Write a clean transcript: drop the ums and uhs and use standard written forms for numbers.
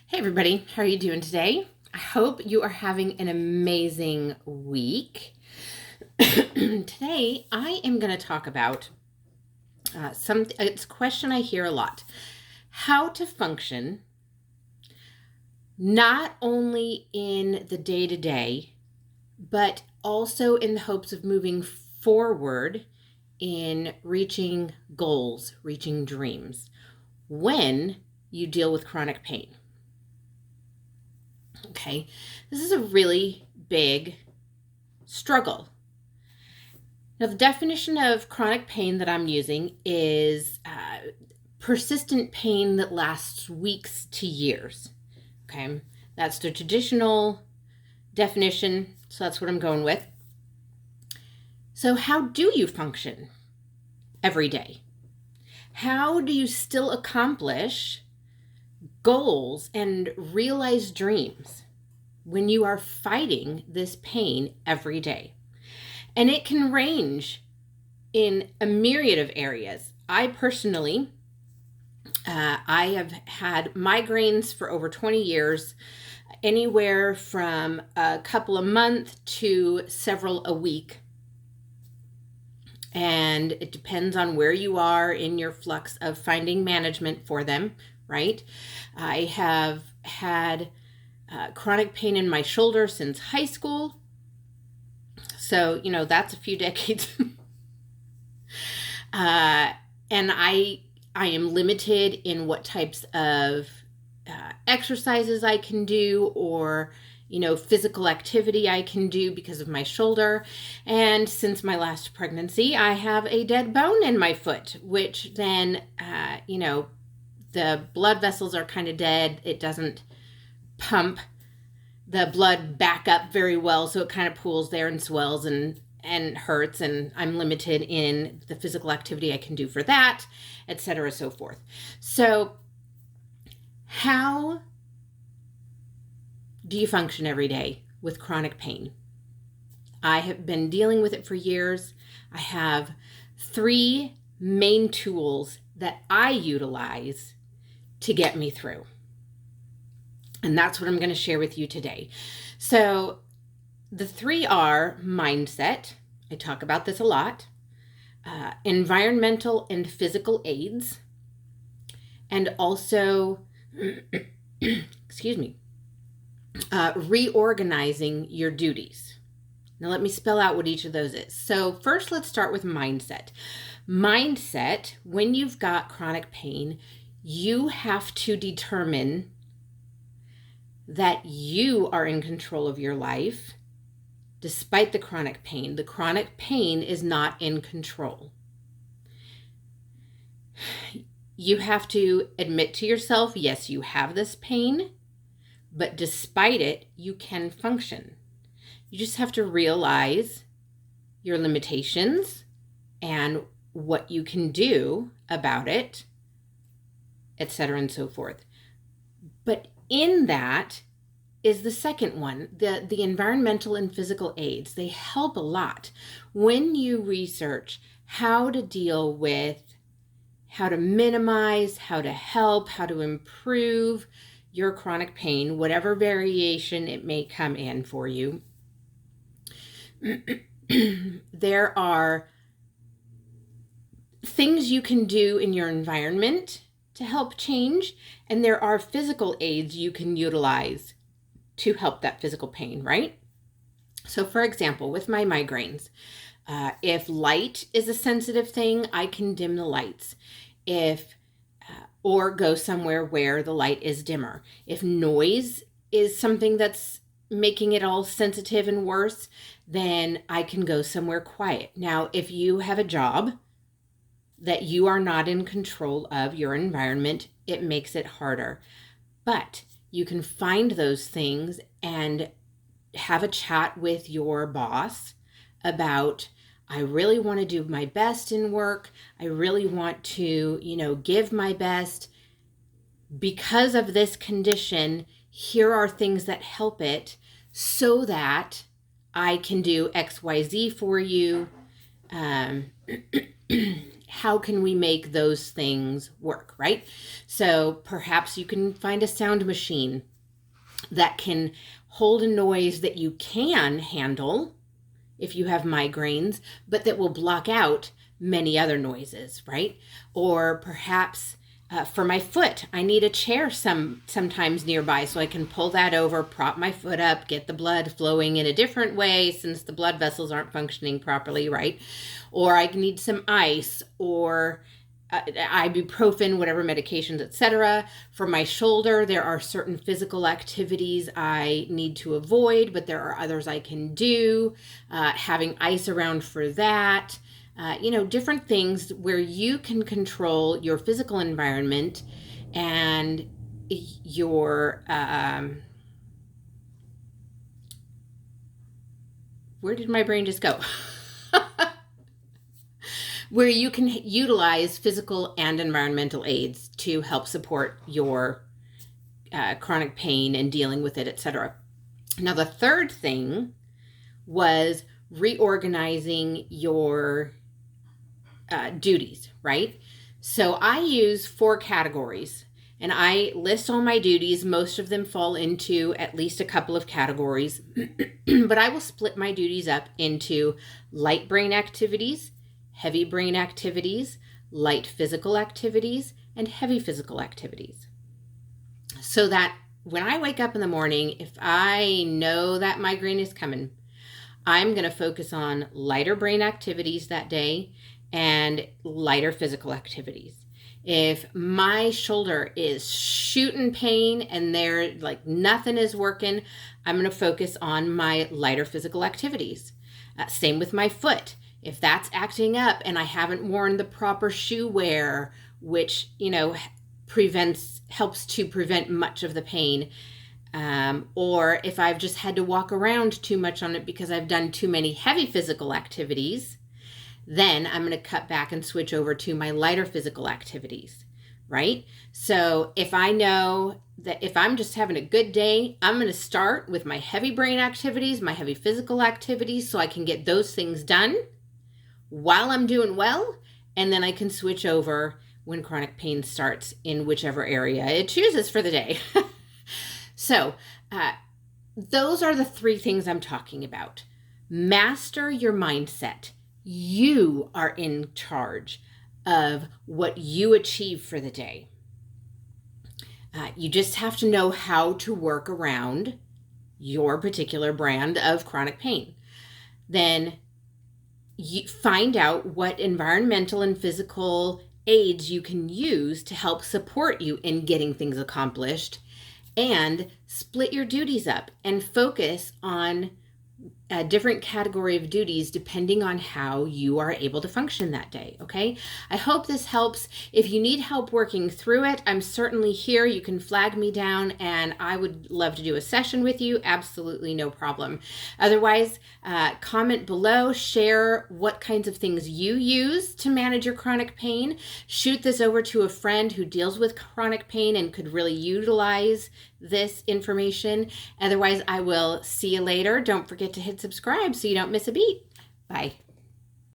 Hey everybody, how are you doing today? I hope you are having an amazing week. Today I am going to talk about it's a question I hear a lot. How to function not only in the day-to-day, but also in the hopes of moving forward in reaching goals, reaching dreams when you deal with chronic pain. Okay, this is a really big struggle. Now, the definition of chronic pain that I'm using is persistent pain that lasts weeks to years. Okay, that's the traditional definition, so that's what I'm going with. So, how do you function every day? How do you still accomplish goals and realize dreams when you are fighting this pain every day? And it can range in a myriad of areas. I personally, I have had migraines for over 20 years, anywhere from a couple a month to several a week. And it depends on where you are in your flux of finding management for them, right? I have had chronic pain in my shoulder since high school. So, that's a few decades. And I am limited in what types of exercises I can do or, physical activity I can do because of my shoulder. And since my last pregnancy, I have a dead bone in my foot, which then, the blood vessels are kind of dead. It doesn't pump the blood back up very well, so it kind of pools there and swells and hurts, and I'm limited in the physical activity I can do for that, etc., so forth. So how do you function every day with chronic pain? I have been dealing with it for years. I have 3 main tools that I utilize to get me through. And that's what I'm going to share with you today. So the 3 are mindset. I talk about this a lot. Environmental and physical aids. And also, reorganizing your duties. Now let me spell out what each of those is. So first, let's start with mindset. Mindset, when you've got chronic pain, you have to determine that you are in control of your life despite the chronic pain. The chronic pain is not in control. You have to admit to yourself, yes, you have this pain, but despite it, you can function. You just have to realize your limitations and what you can do about it, etc., and so forth. But in that is the second one, the environmental and physical aids. They help a lot when you research how to deal with, how to minimize, how to help, how to improve your chronic pain, whatever variation it may come in for you. There are things you can do in your environment to help change, and there are physical aids you can utilize to help that physical pain, right? So for example, with my migraines, if light is a sensitive thing, I can dim the lights. Or go somewhere where the light is dimmer. If noise is something that's making it all sensitive and worse, then I can go somewhere quiet. Now, if you have a job that you are not in control of your environment, it makes it harder. But you can find those things and have a chat with your boss about, I really want to do my best in work. I really want to, give my best. Because of this condition, here are things that help it so that I can do XYZ for you. how can we make those things work, right? So perhaps you can find a sound machine that can hold a noise that you can handle if you have migraines, but that will block out many other noises, right? Or perhaps for my foot, I need a chair sometimes nearby so I can pull that over, prop my foot up, get the blood flowing in a different way since the blood vessels aren't functioning properly, right? Or I need some ice or ibuprofen, whatever medications, etc. For my shoulder, there are certain physical activities I need to avoid, but there are others I can do. Having ice around for that. Different things where you can control your physical environment and your, where did my brain just go? Where you can utilize physical and environmental aids to help support your chronic pain and dealing with it, etc. Now, the third thing was reorganizing your duties, right? So I use 4 categories and I list all my duties. Most of them fall into at least a couple of categories, but I will split my duties up into light brain activities, heavy brain activities, light physical activities, and heavy physical activities. So that when I wake up in the morning, if I know that migraine is coming, I'm going to focus on lighter brain activities that day and lighter physical activities. If my shoulder is shooting pain and there like nothing is working, I'm going to focus on my lighter physical activities. Same with my foot. If that's acting up and I haven't worn the proper shoe wear, which, helps to prevent much of the pain, or if I've just had to walk around too much on it because I've done too many heavy physical activities, then I'm going to cut back and switch over to my lighter physical activities, right? So if I know that if I'm just having a good day, I'm going to start with my heavy brain activities, my heavy physical activities, so I can get those things done while I'm doing well, and then I can switch over when chronic pain starts in whichever area it chooses for the day. So those are the 3 things I'm talking about. Master your mindset. You are in charge of what you achieve for the day. You just have to know how to work around your particular brand of chronic pain. Then you find out what environmental and physical aids you can use to help support you in getting things accomplished, and split your duties up and focus on a different category of duties depending on how you are able to function that day, okay? I hope this helps. If you need help working through it, I'm certainly here. You can flag me down and I would love to do a session with you. Absolutely no problem. Otherwise, comment below, share what kinds of things you use to manage your chronic pain. Shoot this over to a friend who deals with chronic pain and could really utilize this information. Otherwise, I will see you later. Don't forget to hit subscribe so you don't miss a beat. Bye.